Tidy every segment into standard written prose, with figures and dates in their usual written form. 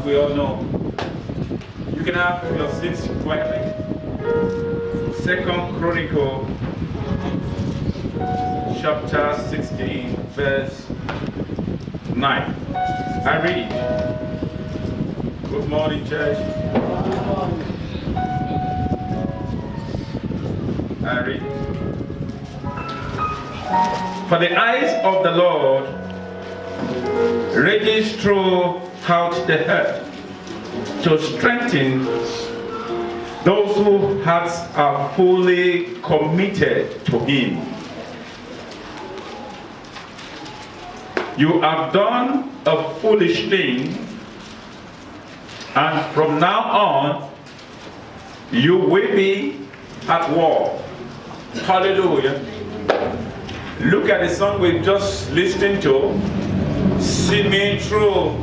we all know. You can have your seats quietly. Second Chronicle, chapter 16, verse 9. I read. Good morning, church. I read. For the eyes of the Lord rages throughout the earth to strengthen those whose hearts are fully committed to Him. You have done a foolish thing, and from now on you will be at war. Hallelujah. Look at the song we've just listened to. See me through.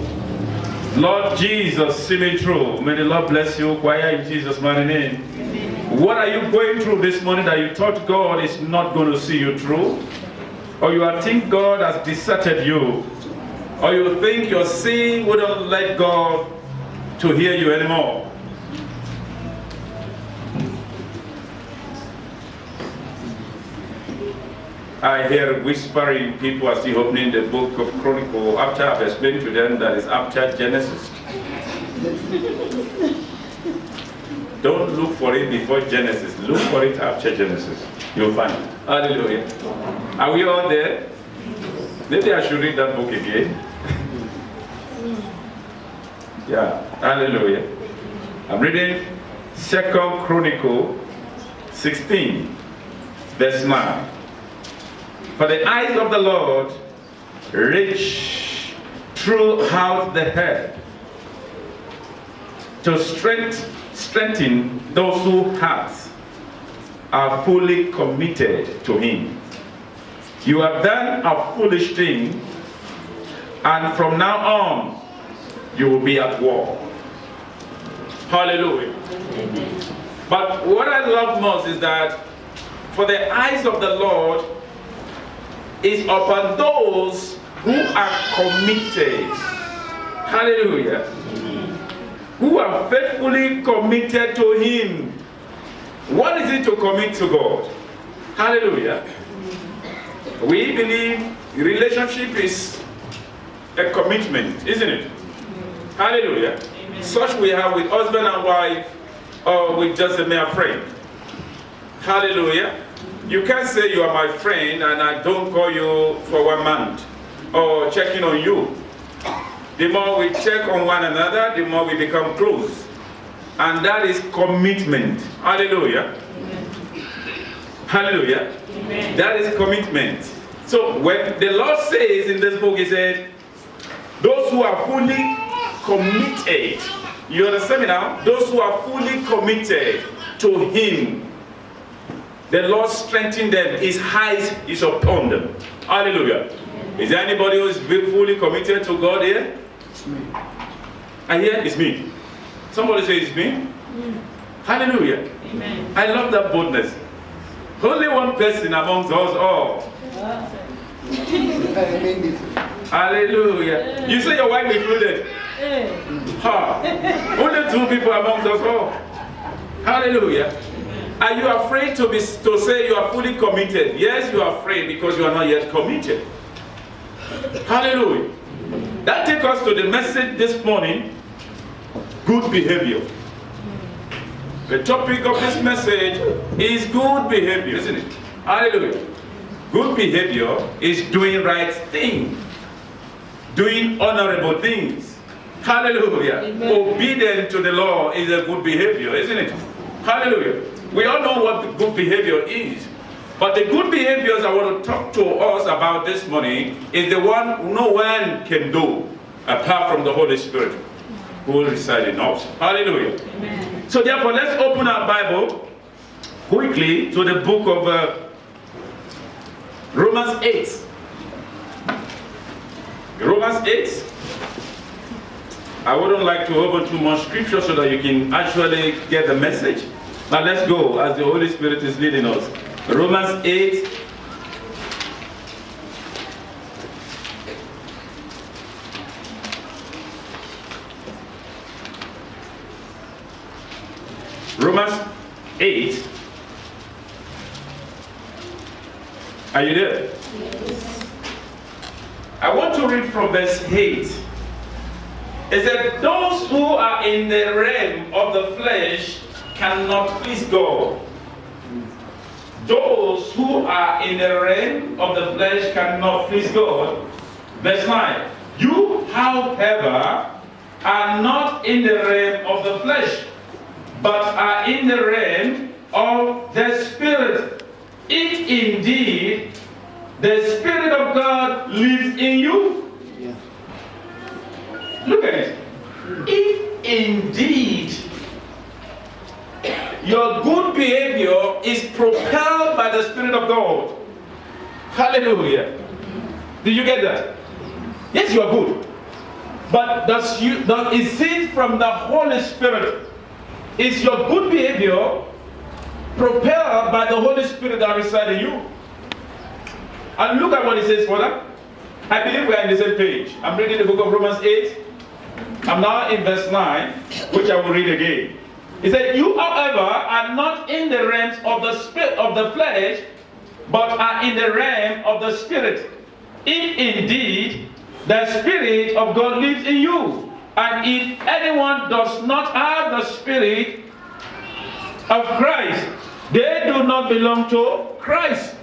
Lord Jesus, see me through. May the Lord bless you, choir, in Jesus' mighty name. Amen. What are you going through this morning that you thought God is not going to see you through? Or you think God has deserted you? Or you think your sin wouldn't let God to hear you anymore? I hear whispering people are still opening the book of Chronicle after I've explained to them that it's after Genesis. Don't look for it before Genesis. Look for it after Genesis. You'll find it. Hallelujah. Are we all there? Maybe I should read that book again. Yeah. Hallelujah. I'm reading 2nd Chronicle 16, verse 9. For the eyes of the Lord reach throughout the earth to strengthen those whose hearts are fully committed to Him. You have done a foolish thing, and from now on you will be at war. Hallelujah. Amen. But what I love most is that for the eyes of the Lord is upon those who are committed. Hallelujah. Who are faithfully committed to Him. What is it to commit to God? Hallelujah. We believe relationship is a commitment, isn't it? Hallelujah. Amen. Such we have with husband and wife, or with just a mere friend. Hallelujah. You can't say you are my friend and I don't call you for 1 month or checking on you. The more we check on one another, the more we become close. And that is commitment. Hallelujah. Amen. Hallelujah. Amen. That is commitment. So when the Lord says in this book, He said, those who are fully committed, you understand me now? Those who are fully committed to Him, the Lord strengthened them. His eyes is upon them. Hallelujah. Is there anybody who is fully committed to God here? It's me. I hear it's me. Somebody say it's me. Hallelujah. Amen. I love that boldness. Only one person amongst us all. Hallelujah. You say your wife included. Ha. Only 2 people amongst us all. Hallelujah. Are you afraid to say you are fully committed? Yes, you are afraid because you are not yet committed. Hallelujah. That takes us to the message this morning, good behavior. The topic of this message is good behavior, isn't it? Hallelujah. Good behavior is doing right things, doing honorable things. Hallelujah. Amen. Obedient to the law is a good behavior, isn't it? Hallelujah. We all know what the good behavior is. But the good behaviors I want to talk to us about this morning is the one no one can do apart from the Holy Spirit who will reside in us. Hallelujah. Amen. So therefore, let's open our Bible quickly to the book of Romans 8. Romans 8. I wouldn't like to open too much scripture so that you can actually get the message. Now let's go as the Holy Spirit is leading us. Romans 8. 8. Are you there? Yes. I want to read from verse 8. It said, those who are in the realm of the flesh cannot please God. Those who are in the realm of the flesh cannot please God. Verse 9. You, however, are not in the realm of the flesh, but are in the realm of the Spirit. If indeed the Spirit of God lives in you. Yeah. Look at it. If indeed your good behavior is propelled by the Spirit of God. Hallelujah. Did you get that? Yes, you are good. But is it from the Holy Spirit? Is your good behavior propelled by the Holy Spirit that resides in you? And look at what it says further. I believe we are in the same page. I'm reading the book of Romans 8. I'm now in verse 9, which I will read again. It said, you, however, are not in the realms of the spirit of the flesh, but are in the realm of the Spirit. If indeed the Spirit of God lives in you. And if anyone does not have the Spirit of Christ, they do not belong to Christ.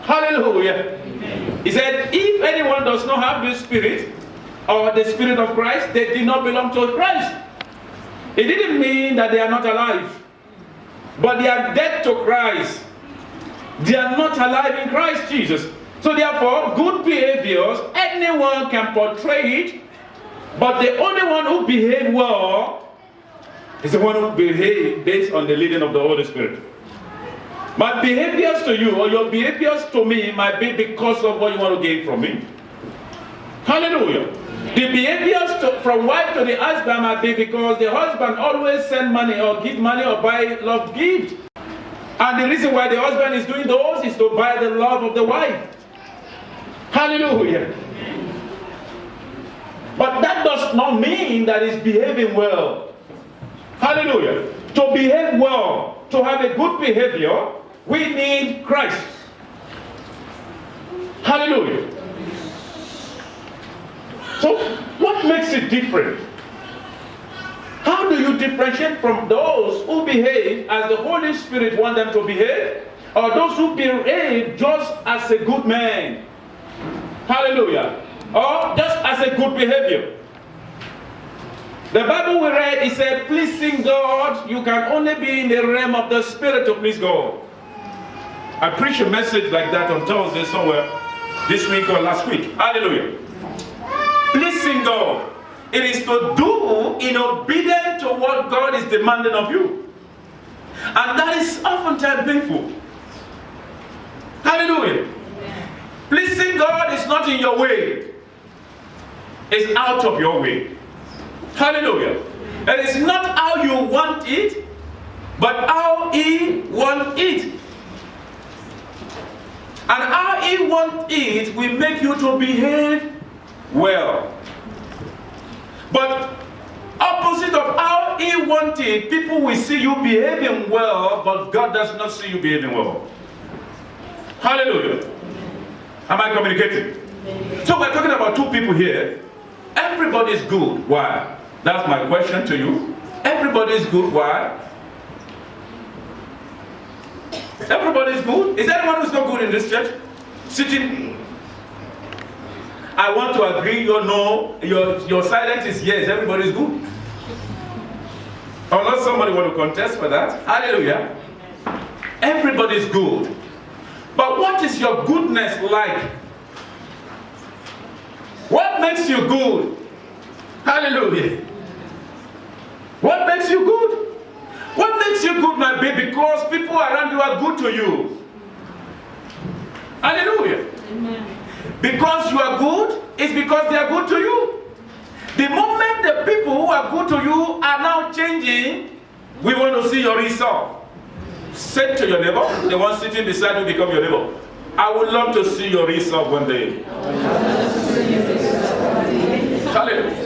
Hallelujah. Amen. He said, if anyone does not have the Spirit, or the Spirit of Christ, they do not belong to Christ. It didn't mean that they are not alive, but they are dead to Christ. They are not alive in Christ Jesus. So therefore, good behaviors, anyone can portray it, but the only one who behaves well is the one who behaves based on the leading of the Holy Spirit. My behaviors to you, or your behaviors to me, might be because of what you want to gain from me. Hallelujah. The behaviors from wife to the husband might be because the husband always send money or give money or buy love gift. And the reason why the husband is doing those is to buy the love of the wife. Hallelujah. But that does not mean that he's behaving well. Hallelujah. To behave well, to have a good behavior, we need Christ. Hallelujah. So, what makes it different? How do you differentiate from those who behave as the Holy Spirit wants them to behave, or those who behave just as a good man? Hallelujah. Or just as a good behavior. The Bible we read, it said, pleasing God, you can only be in the realm of the Spirit to please God. I preached a message like that on Thursday somewhere, this week or last week. Hallelujah. Pleasing God. It is to do in obedience to what God is demanding of you. And that is oftentimes painful. Hallelujah. Pleasing God is not in your way. It's out of your way. Hallelujah. It is not how you want it, but how He wants it. And how He wants it will make you to behave well. But opposite of how He wants it, people will see you behaving well, but God does not see you behaving well. Hallelujah. Am I communicating? So we're talking about two people here. Everybody is good. Why? That's my question to you. Everybody is good. Why? Everybody is good. Is there anyone who's not good in this church? Sitting. I want to agree. Your no. Your silence is yes. Everybody is good. Unless somebody want to contest for that. Hallelujah. Everybody is good. But what is your goodness like? What makes you good? Hallelujah. What makes you good? What makes you good might be because people around you are good to you. Hallelujah. Amen. Because you are good, it's because they are good to you. The moment the people who are good to you are now changing, we want to see your result. Say to your neighbor, the one sitting beside you become your neighbor. I would love to see your result one day. Hallelujah.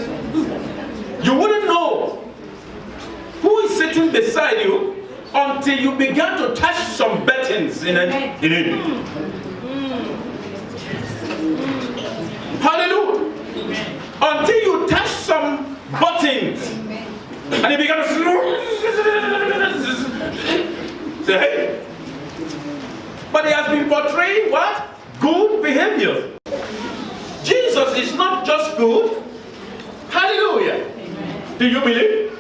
You wouldn't know who is sitting beside you until you began to touch some buttons in it. Hallelujah. Until you touch some buttons. And he began to say, hey. But he has been portraying what? Good behavior. Jesus is not just good. Hallelujah. Amen. Do you believe?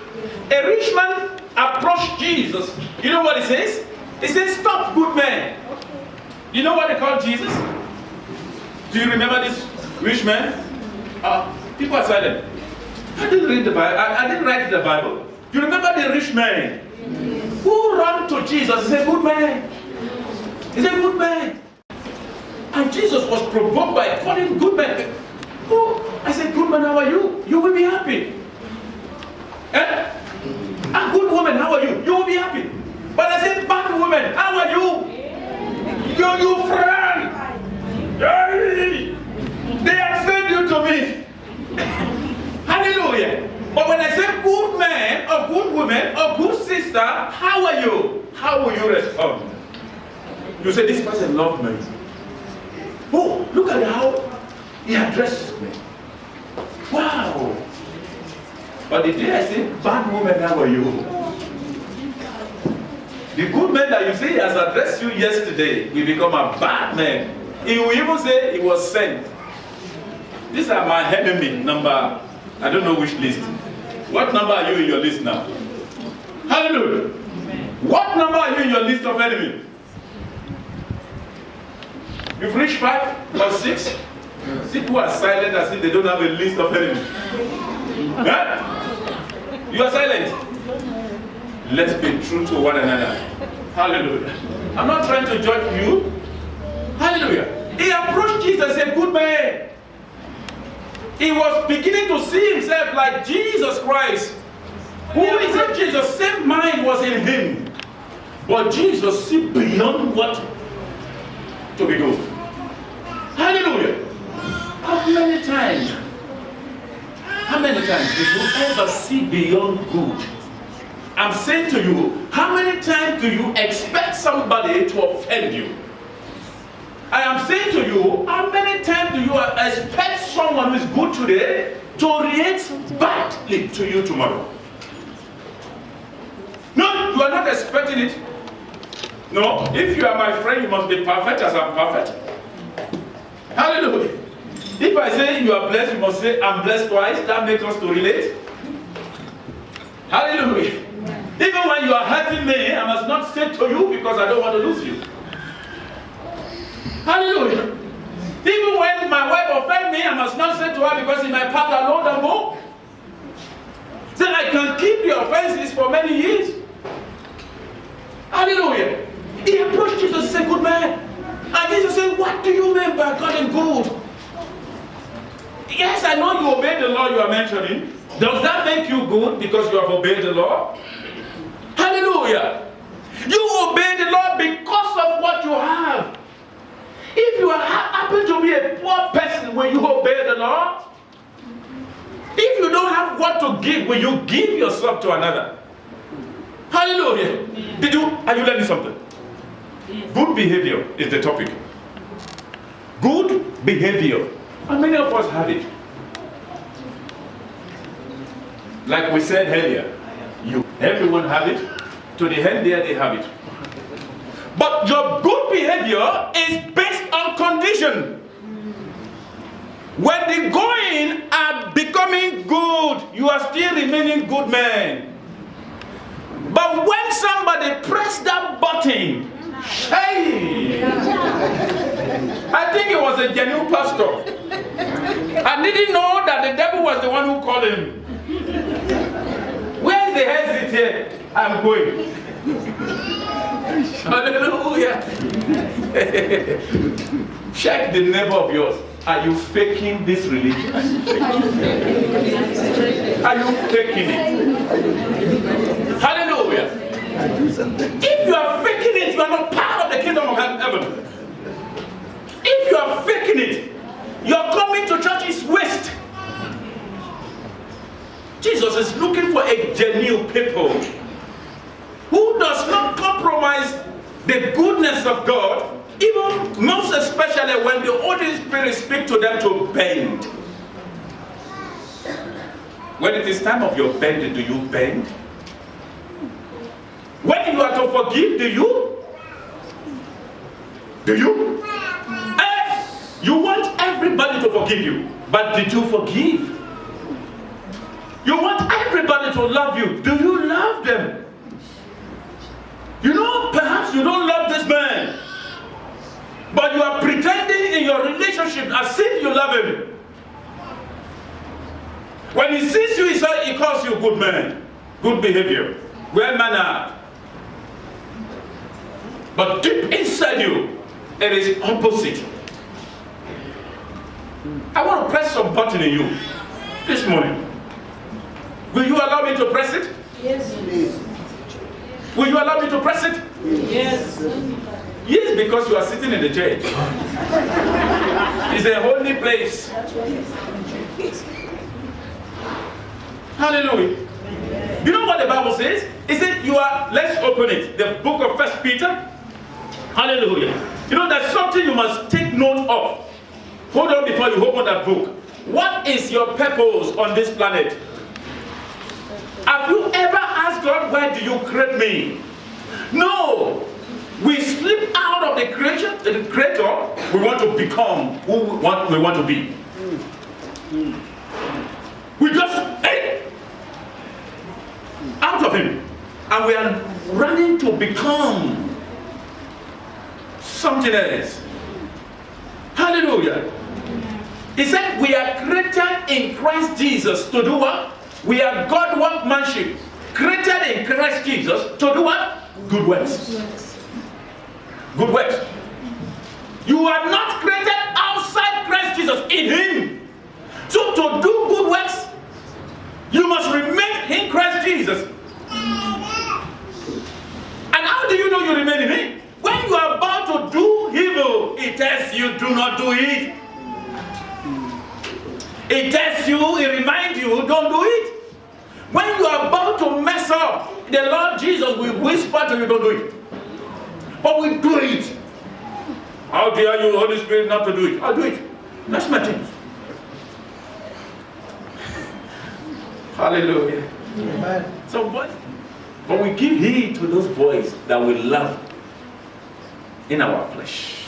A rich man approached Jesus. You know what he says? He says, stop, good man. You know what they call Jesus? Do you remember this rich man? People are silent. I didn't read the Bible. I didn't write the Bible. You remember the rich man who ran to Jesus? He said, good man. He said, good man. And Jesus was provoked by calling good man. Oh, I said, good man, how are you? You will be happy. Eh? A good woman, how are you? You will be happy. But I said, bad woman, how are you? You friend. Hey, they have sent you to me. Hallelujah. But when I say good man, or good woman, or good sister, how are you? How will you respond? You say, this person loved me. Oh, look at how he addresses me. Wow. But the day I say, bad woman, how are you? The good man that you say has addressed you yesterday will become a bad man. He will even say he was sent. These are my enemy number, I don't know which list. What number are you in your list now? Hallelujah. What number are you in your list of enemies? You've reached 5 or 6? People are silent as if they don't have a list of enemies. Huh? You are silent. Let's be true to one another. Hallelujah. I'm not trying to judge you. Hallelujah. He approached Jesus and said, good man. He was beginning to see himself like Jesus Christ. Who is it? Jesus' same mind was in him. But Jesus see beyond what to be good. Hallelujah. How many times did you ever see beyond good? I'm saying to you, how many times do you expect somebody to offend you? I am saying to you, how many times do you expect someone who is good today to react badly to you tomorrow? No, you are not expecting it. No, if you are my friend, you must be perfect as I'm perfect. Hallelujah. If I say you are blessed, you must say I'm blessed twice. That makes us to relate. Hallelujah. Even when you are hurting me, I must not say to you because I don't want to lose you. Hallelujah. Even when my wife offends me, I must not say to her because in my path I know them more. So I can keep the offenses for many years. Hallelujah. He approached Jesus and said, good man. And Jesus said, what do you mean by God and good? Yes, I know you obey the law you are mentioning. Does that make you good because you have obeyed the law? Hallelujah. You obey the law because of what you have. If you happen to be a poor person, will you obey the law? If you don't have what to give, will you give yourself to another? Hallelujah. Are you learning something? Good behavior is the topic. Good behavior. And many of us have it. Like we said earlier, everyone have it. To the end there, they have it. But your good behavior is based on condition. When the going are becoming good, you are still remaining good man. But when somebody press that button, hey, I think it was a genuine pastor. I didn't know that the devil was the one who called him. Where's the exit here? I'm going. Hallelujah. Check the neighbor of yours. Are you faking this religion? Are you faking it? Hallelujah. If you are faking it, you are not part of the kingdom of heaven. If you are faking it, your coming to church is waste. Jesus is looking for a genuine people who does not compromise the goodness of God, even most especially when the Holy Spirit speaks to them to bend. When it is time of your bending, do you bend? When you are to forgive, do you? Do you? You want everybody to forgive you, but did you forgive? You want everybody to love you. Do you love them? You know, perhaps you don't love this man, but you are pretending in your relationship as if you love him. When he sees you, he calls you good man, good behavior, well-mannered. But deep inside you, it is opposite. I want to press some button in you this morning. Will you allow me to press it? Yes, please. Will you allow me to press it? Yes. Yes, because you are sitting in the church. It's a holy place. Hallelujah. You know what the Bible says? It said you are, let's open it. The book of 1 Peter. Hallelujah. You know, there's something you must take note of. Hold on before you open that book. What is your purpose on this planet? Have you ever asked God, why do you create me? No. We slip out of the creator. We want to become who we want to be. We just out of him. And we are running to become something else. Hallelujah. He said we are created in Christ Jesus to do what? We are God workmanship, created in Christ Jesus to do what? Good works. Good works. You are not created outside Christ Jesus, in him. So to do good works, you must remain in Christ Jesus. And how do you know you remain in him? When you are about to do evil, it tells you do not do it. It tells you, it reminds you, don't do it. When you are about to mess up, the Lord Jesus will whisper to you, don't do it. But we do it. How dare you, Holy Spirit, not to do it? I'll do it. That's my thing. Hallelujah. Amen. So but we give heed to those voices that we love in our flesh.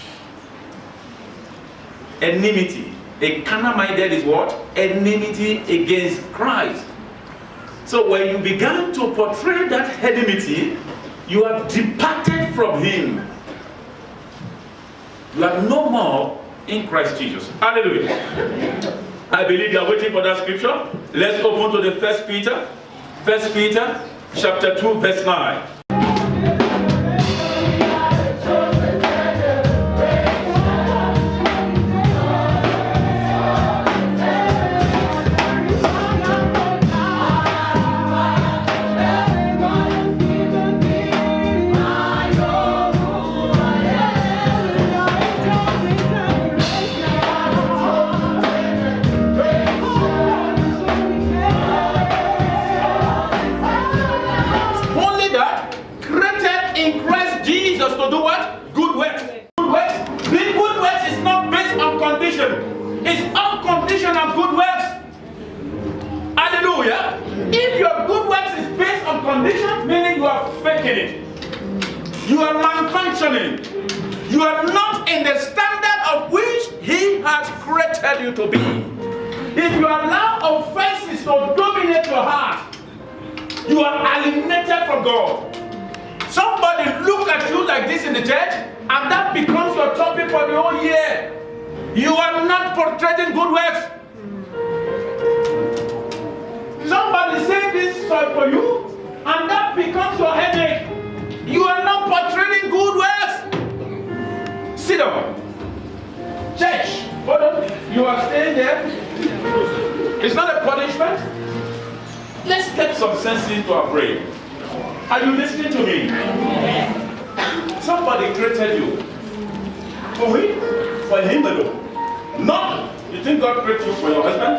Enmity. A carnal-minded is what? Enmity against Christ. So when you began to portray that enmity, you have departed from him. You are no more in Christ Jesus. Hallelujah. I believe you are waiting for that scripture. Let's open to the 1 Peter. 1 Peter chapter 2 verse 9. To do what? Good works. Good works. The good works is not based on condition. It's unconditional good works. Hallelujah. If your good works is based on condition, meaning you are faking it. You are malfunctioning. You are not in the standard of which he has created you to be. If you allow offenses to dominate your heart, you are alienated from God. Somebody look at you like this in the church, and that becomes your topic for the whole year. You are not portraying good works. Somebody say this for you, and that becomes your headache. You are not portraying good works. Sit down. Church, hold on. You are staying there. It's not a punishment. Let's get some sense into our brain. Are you listening to me? Somebody created you. For him? For him alone. Not, you think God created you for your husband?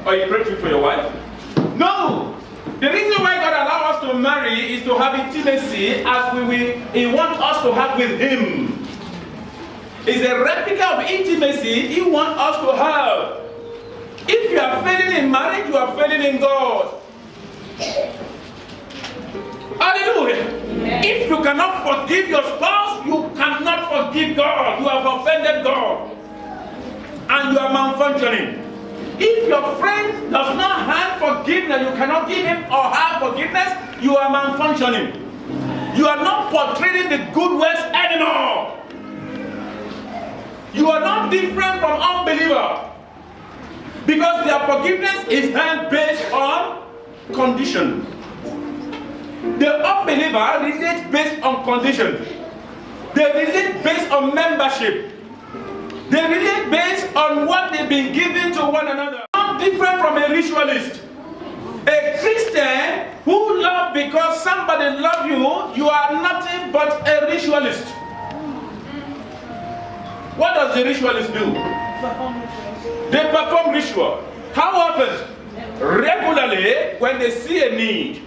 Or he created you for your wife? No! The reason why God allows us to marry is to have intimacy as He wants us to have with Him. It's a replica of intimacy He wants us to have. If you are failing in marriage, you are failing in God. Hallelujah. Amen. If you cannot forgive your spouse, you cannot forgive God. You have offended God. And you are malfunctioning. If your friend does not have forgiveness, you cannot give him or her forgiveness, you are malfunctioning. You are not portraying the good works anymore. You are not different from unbeliever. Because their forgiveness is held based on condition. The unbeliever relates based on condition. They relate based on membership. They relate based on what they've been given to one another. Not different from a ritualist. A Christian who loves because somebody loves you, you are nothing but a ritualist. What does the ritualist do? They perform ritual. How often? Regularly when they see a need.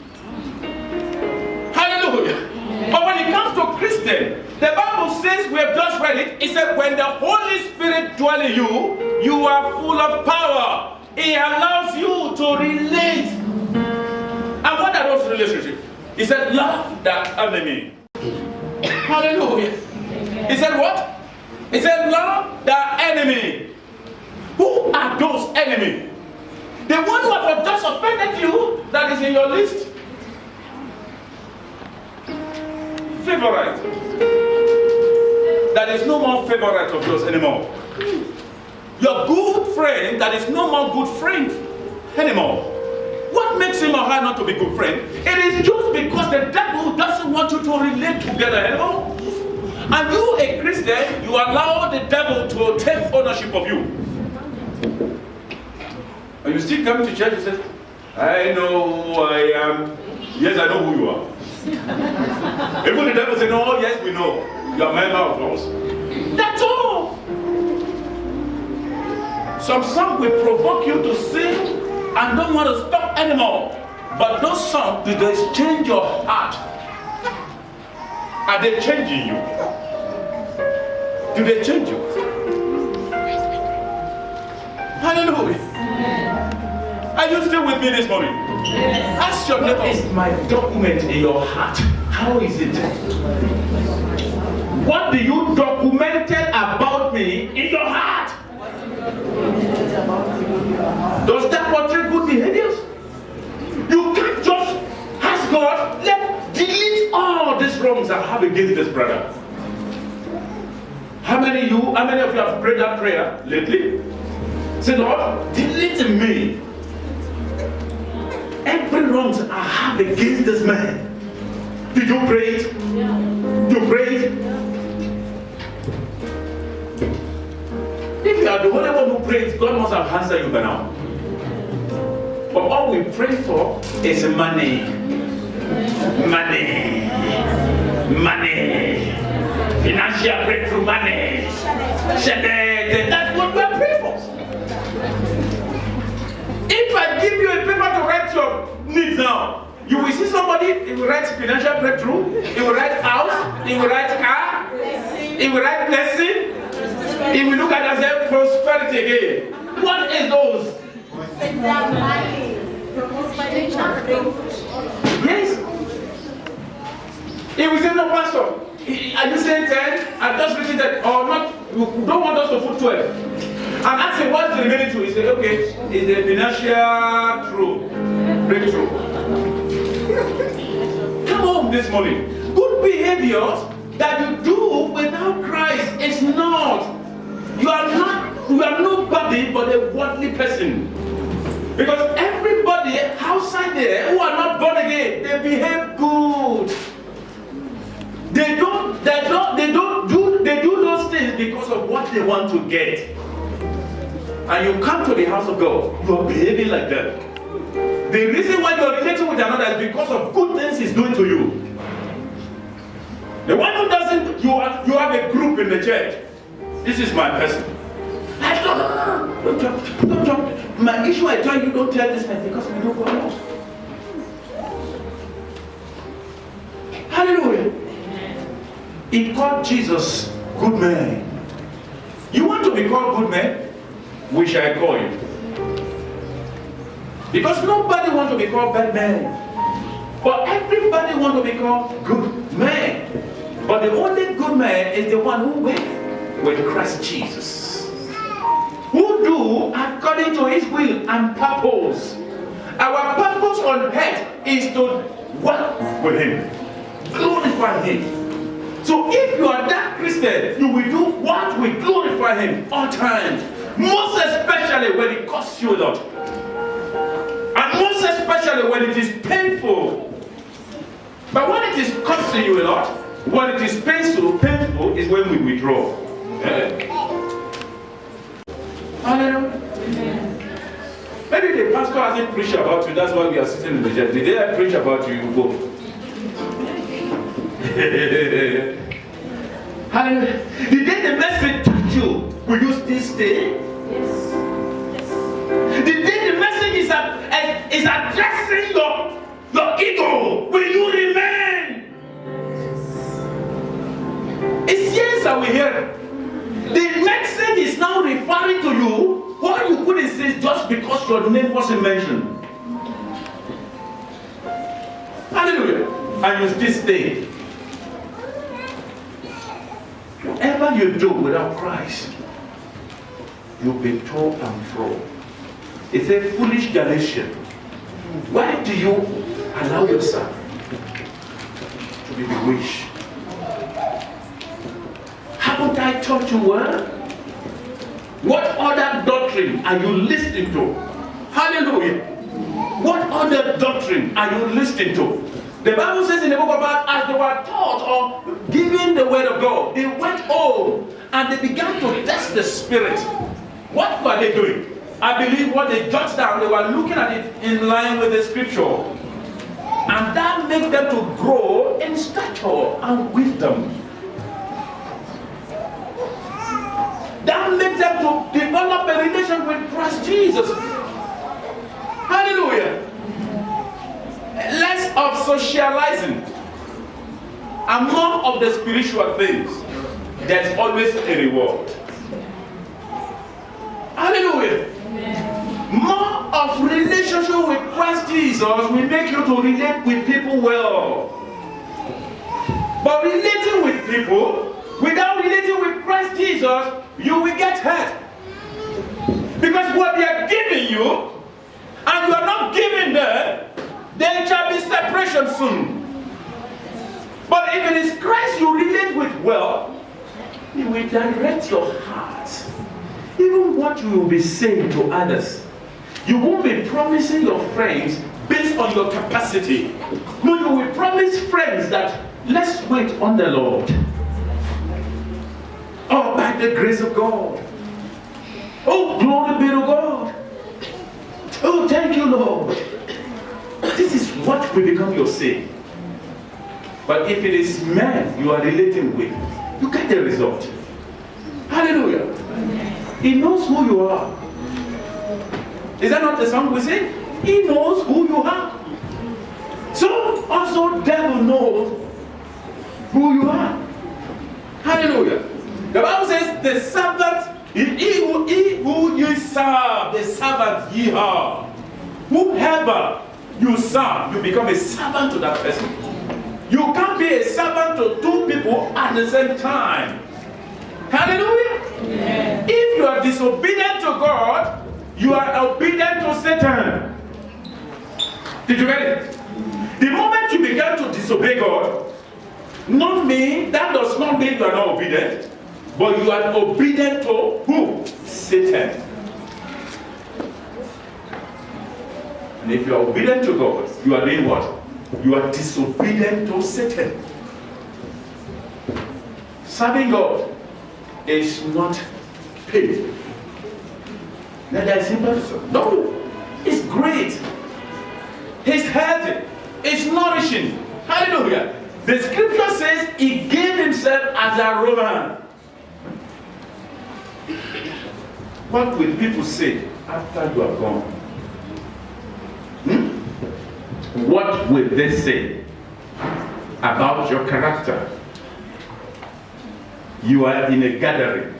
Hallelujah. But when it comes to Christian, the Bible says, we have just read it, it said when the Holy Spirit dwells in you, you are full of power. He allows you to relate. And what are those relationships? He said, love thy enemy. Hallelujah. He said what? He said, love thy enemy. Who are those enemies? The one who have just offended you, that is in your list. Favorite. That is no more favorite of yours anymore. Your good friend, that is no more good friend anymore. What makes him or her not to be good friend? It is just because the devil doesn't want you to relate together anymore. And you, a Christian, you allow the devil to take ownership of you. And you still come to church and say, I know who I am. Yes, I know who you are. Even the devil says, no, yes, we know. You are a member of us. That's all. Some songs will provoke you to sing and don't want to stop anymore. But those songs, do they change your heart? Are they changing you? Do they change you? Hallelujah. Are you still with me this morning? Ask your neighbor, is my document in your heart? How is it? What do you documented about me in your heart? Does that portray good behaviors? You can't just ask God, delete all these wrongs I have against this brother. How many of you have prayed that prayer lately? Say, Lord, delete in me every wrongs I have against this man. Did you pray it? Yeah. You prayed it? Yeah. If you are the only one who prays, God must have answered you by now. But all we pray for is money. Money. Money. Financial breakthrough money. That's what we are praying for. If I give you a paper to write your needs now, you will see somebody, he will write financial breakthrough, he will write house, he will write car, he will write blessing, he will look at us as prosperity again. What is those? Yes. He will say, no, pastor, are you saying 10? I've just written that, or not, you don't want us to put 12. And ask him what's the remaining two. He said, okay, it's the financial breakthrough. Come home this morning. Good behaviors that you do without Christ is not. You are nobody but a worldly person. Because everybody outside there who are not born again, they behave good. They do those things because of what they want to get. And you come to the house of God, you are behaving like that. The reason why you are relating with another is because of good things he's doing to you. The one who doesn't, you have a group in the church. This is my person. Don't talk. My issue, I tell you, don't tell this man because we don't go out. Hallelujah. He called Jesus good man. You want to be called good man? We shall call you. Because nobody wants to be called bad man. But everybody wants to be called good man. But the only good man is the one who went with Christ Jesus. Who do according to his will and purpose. Our purpose on earth is to work with him. Glorify him. So if you are that Christian, you will do what will glorify him all times. Most especially when it costs you a lot. And most especially when it is painful. But when it is costing you a lot, when it is painful is when we withdraw. Hallelujah. Maybe the pastor hasn't preached about you, that's why we are sitting in the church. The day I preach about you, you go. Hallelujah. The day the message touch you, will you still stay? Yes. The day the message is addressing your ego, will you remain? It's yes that we hear. The message is now referring to you. What you couldn't say just because your name wasn't mentioned. Hallelujah. And you still stay. Whatever you do without Christ, you'll be to and fro. It's a foolish Galatian. Why do you allow yourself to be bewitched? Haven't I taught you well? What other doctrine are you listening to? Hallelujah. What other doctrine are you listening to? The Bible says in the book of Acts, as they were taught or given the word of God, they went home and they began to test the spirit. What were they doing? I believe what they jotted down, they were looking at it in line with the scripture. And that made them to grow in stature and wisdom. That made them to develop a relation with Christ Jesus. Hallelujah. Less of socializing and more of the spiritual things. There's always a reward. Hallelujah. More of relationship with Christ Jesus will make you to relate with people well. But relating with people without relating with Christ Jesus, you will get hurt. Because what they are giving you and you are not giving them, there shall be separation soon. But if it is Christ you relate with well, he will direct your heart. Even what you will be saying to others. You won't be promising your friends based on your capacity. No, you will promise friends that let's wait on the Lord. Oh, by the grace of God. Oh, glory be to God. Oh, thank you, Lord. This is what will become your sin. But if it is men you are relating with, you get the result. Hallelujah. He knows who you are. Is that not the song we sing? He knows who you are. So also devil knows who you are. Hallelujah. The Bible says the servant, he who you serve, the servant ye are. Whoever you serve, you become a servant to that person. You can't be a servant to two people at the same time. Hallelujah. Yeah. If you are disobedient to God, you are obedient to Satan. Did you get it? The moment you begin to disobey God, that does not mean you are not obedient, but you are obedient to who? Satan. And if you are obedient to God, you are doing what? You are disobedient to Satan. Serving God is not paid. That is simple. No, it's great. It's healthy. It's nourishing. Hallelujah. The scripture says he gave himself as a Roman. What will people say after you are gone? What will they say? about your character. You are in a gathering.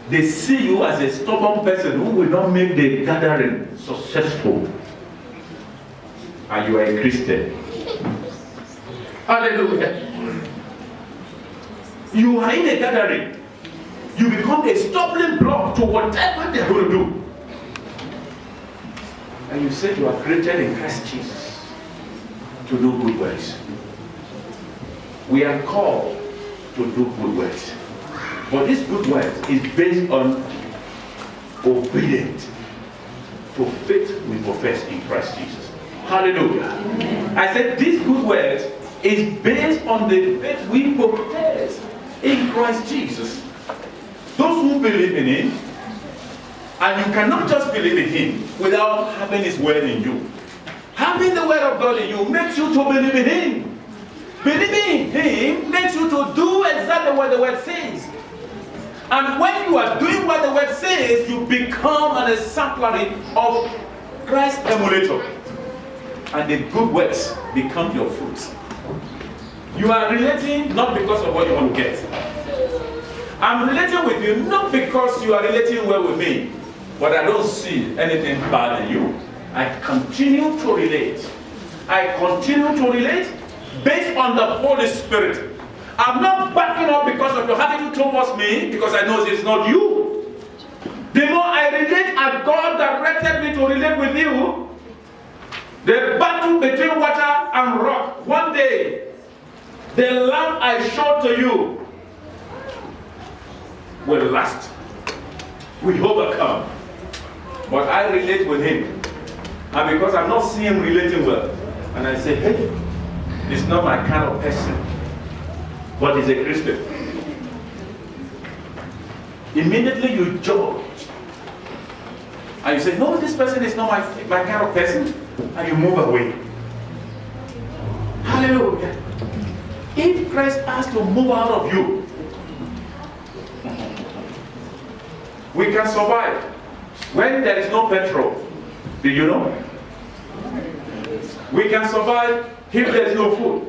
They see you as a stubborn person who will not make the gathering successful. And you are a Christian. Hallelujah. You are in a gathering. You become a stumbling block to whatever they're going to do. And you say you are created in Christ Jesus to do good works. We are called to do good works. But this good works is based on obedience to faith we profess in Christ Jesus. Hallelujah. Amen. I said this good works is based on the faith we profess in Christ Jesus. Those who believe in Him, and you cannot just believe in Him without having His word in you. Having the word of God in you makes you to believe in Him. Believing in Him makes you to do exactly what the word says. And when you are doing what the word says, you become an exemplary of Christ emulator. And the good works become your fruits. You are relating not because of what you want to get. I'm relating with you not because you are relating well with me, but I don't see anything bad in you. I continue to relate. I continue to relate based on the Holy Spirit. I'm not backing up because of your attitude towards me, because I know it's not you. The more I relate as God directed me to relate with you, the battle between water and rock, one day, the lamp I showed to you will last. We overcome. But I relate with him. And because I'm not seeing him relating well, and I say, hey, it's not my kind of person, but he's a Christian. Immediately you judge. And you say, no, this person is not my kind of person. And you move away. Hallelujah. If Christ has to move out of you, we can survive when there is no petrol. Do you know? We can survive if there is no food.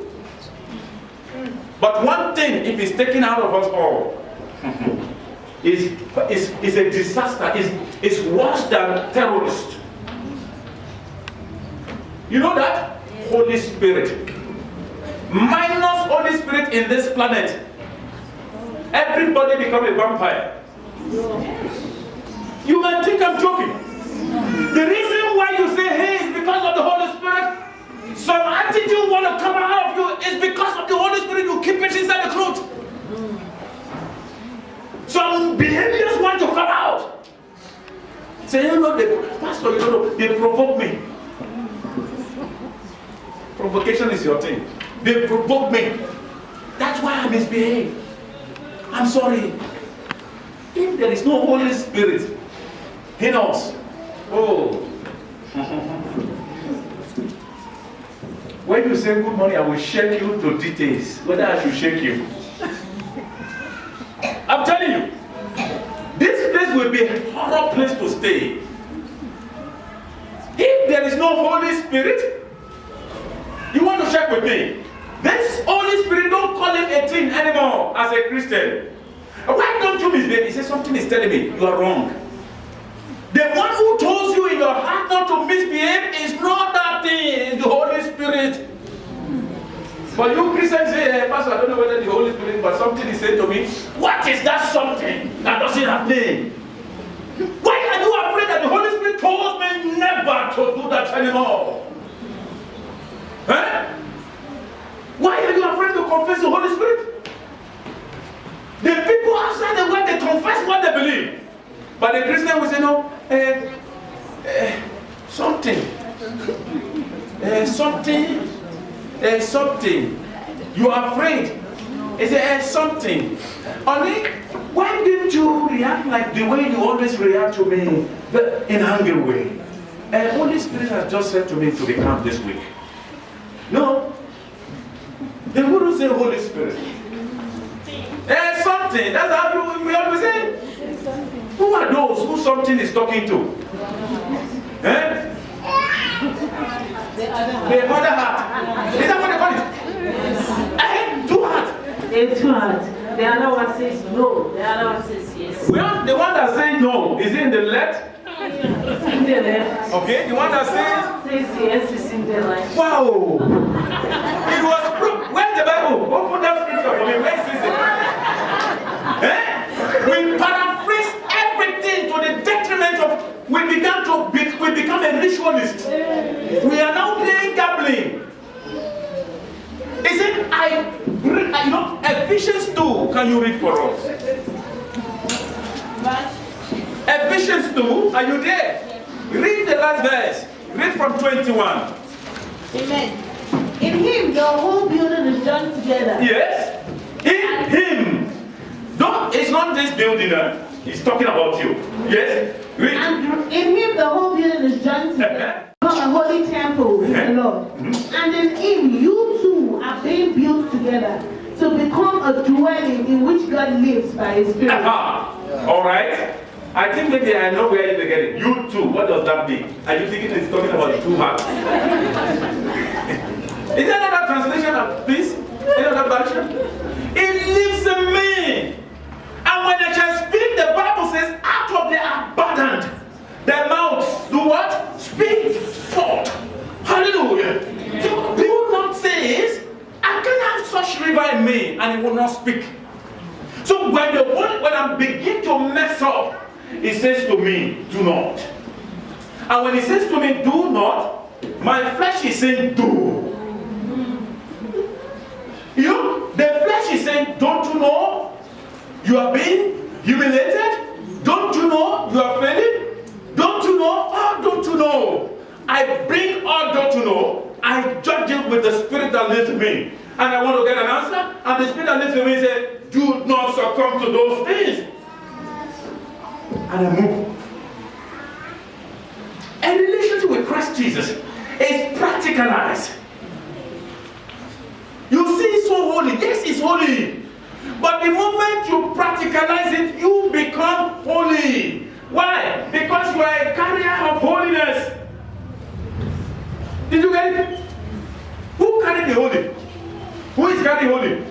But one thing, if it's taken out of us all, is a disaster, is worse than terrorists. You know that? Holy Spirit. Minus Holy Spirit in this planet, everybody become a vampire. You might think I'm joking. The reason why you say hey is because of the Holy Spirit. Some attitude want to come out of you is because of the Holy Spirit. You keep it inside the cloth. Some behaviors want to come out. Say, you know, Pastor, you know, they provoke me. Provocation is your thing. They provoke me. That's why I misbehave. I'm sorry. If there is no Holy Spirit in us, oh. When you say good morning, I will shake you to details. Whether I should shake you. I'm telling you, this place will be a horror place to stay. If there is no Holy Spirit, you want to check with me? This Holy Spirit, don't call him 18 anymore as a Christian. Why don't you misbehave? He says something is telling me you are wrong. The one who told you in your heart not to misbehave is not that thing, it's the Holy Spirit. But you Christians say, hey, Pastor, I don't know whether the Holy Spirit, but something is saying to me, what is that something that doesn't have name? Why are you afraid that the Holy Spirit told me never to do that anymore? Huh? Why are you afraid to confess the Holy Spirit? The people outside the world, they confess what they believe. But the Christian will say, no, something. Something. You are afraid. He said, something. Only, why didn't you react like the way you always react to me, but in an angry way? Holy Spirit has just said to me to be calm this week. No. They wouldn't say Holy Spirit. Something. That's how we always say. Who are those who something is talking to? Eh? The other half. Is that what they call it? It's hard. The other one says no. The other one says yes. Well, the one that says no, is it in the left? It's in the left. Okay, the one that says Yes, it's in the left. wow! It was proof. Where's the Bible? Open that scripture for me. Where is it? We paraphrase everything to the detriment of. We become a ritualist. We are now playing gambling. Is it Ephesians 2? Can you read for us? Ephesians 2. Are you there? Read the last verse. Read from 21. Amen. In him, the whole building is joined together. Yes. In him. Don't. It's not this building. He's talking about you. Yes. Read. And in him, the whole building is joined together. A holy temple in the Lord. And in him, you two are being built together to become a dwelling in which God lives by his Spirit. All right. I think maybe I know where you're getting. You too. What does that mean? Are you thinking it's talking about the two hearts? Is there another translation of this? Any other version? It lives in me. And when they can speak, the Bible says, out of the abundant, their mouths do what? Speak forth. Hallelujah. So do not say, I can have such river in me, and it will not speak. So when I begin to mess up, he says to me, do not. And when he says to me, do not, my flesh is saying, do. You know, the flesh is saying, don't you know you are being humiliated? Don't you know you are failing? Don't you know? Oh, don't you know? I bring all don't you know. I judge it with the spirit that lives in me. And I want to get an answer. And the spirit that lives in me says, do not succumb to those things. And I move. A relationship with Christ Jesus is practicalized. You see, it's so holy. Yes, it's holy. But the moment you practicalize it, you become holy. Why? Because you are a carrier of holiness. Did you get it? Who carried the holy? Who is carrying holy?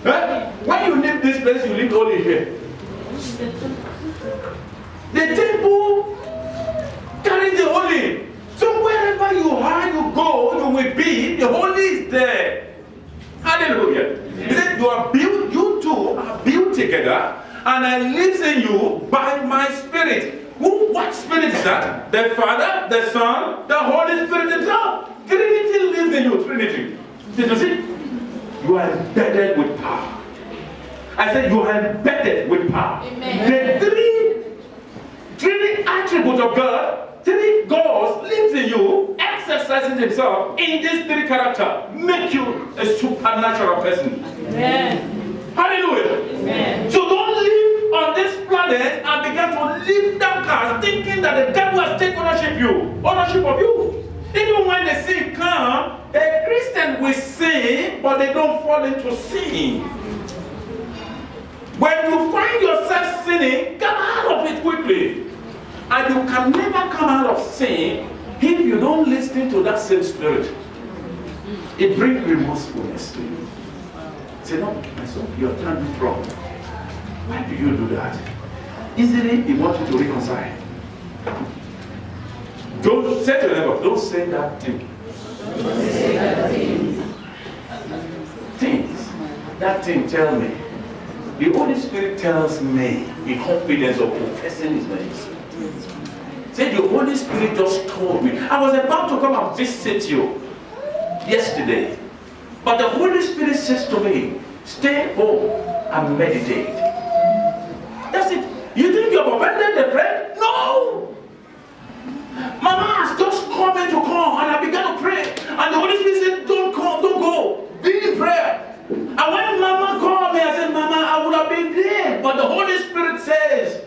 Huh? When you leave this place, you leave holy here. The temple carries the holy. So wherever you are, you go, you will be. The holy is there. Hallelujah. He said, you two are built together, and I live in you by my spirit. What spirit is that? The Father, the Son, the Holy Spirit himself. Trinity lives in you. Trinity. Did you see? You are embedded with power. I said you are embedded with power. Amen. The three attributes of God, three gods lives in you, exercising himself in this three character, make you a supernatural person. Amen. Hallelujah. Amen. So don't live on this planet and begin to live downcast, thinking that the devil has taken ownership of you. Even when the sin comes, a Christian will sin, but they don't fall into sin. When you find yourself sinning, come out of it quickly. And you can never come out of sin if you don't listen to that same spirit. It brings remorsefulness to you. Say, no, my son, you're turning wrong. Why do you do that? Easily, he wants you to reconcile. Don't say to your neighbor, don't say that thing. Things. That thing tell me. The Holy Spirit tells me in confidence of professing his name. Say, the Holy Spirit just told me. I was about to come and visit you yesterday. But the Holy Spirit says to me, stay home and meditate. That's it. You think you've offended the friend? No! Mama has just come in to come, and I began to pray. And the Holy Spirit said, don't come, don't go. Be in prayer. And when Mama called me, I said, Mama, I would have been there. But the Holy Spirit says,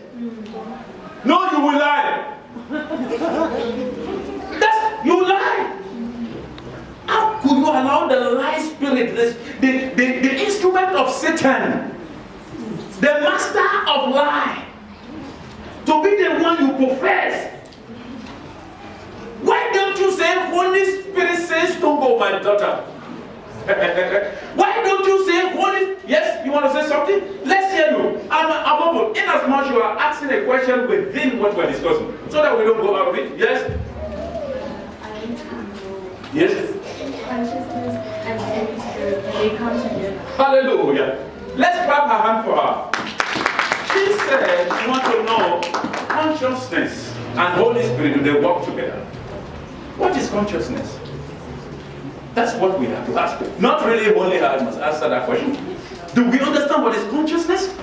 no, you will lie. You lie. How could you allow the lie spirit, the instrument of Satan, the master of lie, to be the one you profess? Why don't you say, Holy Spirit says, don't go, my daughter? Why don't you say, Holy Yes, you want to say something? Let's hear you. I'm open. In as much you are asking a question within what we're discussing, so that we don't go out of it. Yes? I need to know Yes? consciousness and the Holy Spirit, they come together. Hallelujah. Let's clap her hand for her. She said, you want to know consciousness and Holy Spirit, do they work together? What is consciousness? That's what we have to ask. Not really only I must answer that question. Do we understand what is consciousness?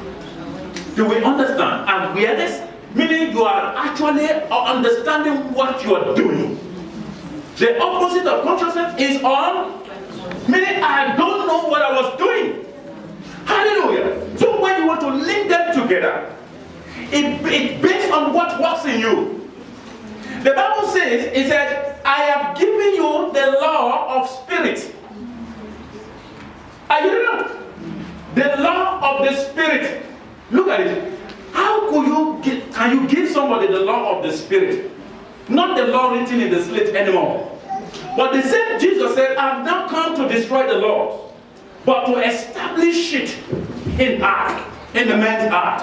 Do we understand? And awareness? Meaning you are actually understanding what you are doing. The opposite of consciousness is on, meaning I don't know what I was doing. Hallelujah. So when you want to link them together, it's based on what works in you. The Bible says, it said, I have given you the law of spirit. Are you know? The law of the spirit. Look at it. How could can you give somebody the law of the spirit? Not the law written in the slate anymore. But the same Jesus said, I have not come to destroy the law, but to establish it in the man's heart.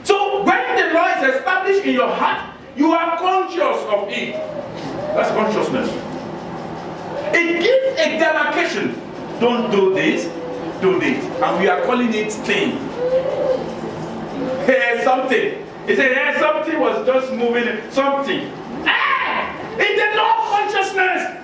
So when the law is established in your heart, you are conscious of it. That's consciousness. It gives a demarcation. Don't do this, do this. And we are calling it thing. Here's something. He said, hey, something was just moving. Something. It's the law of consciousness.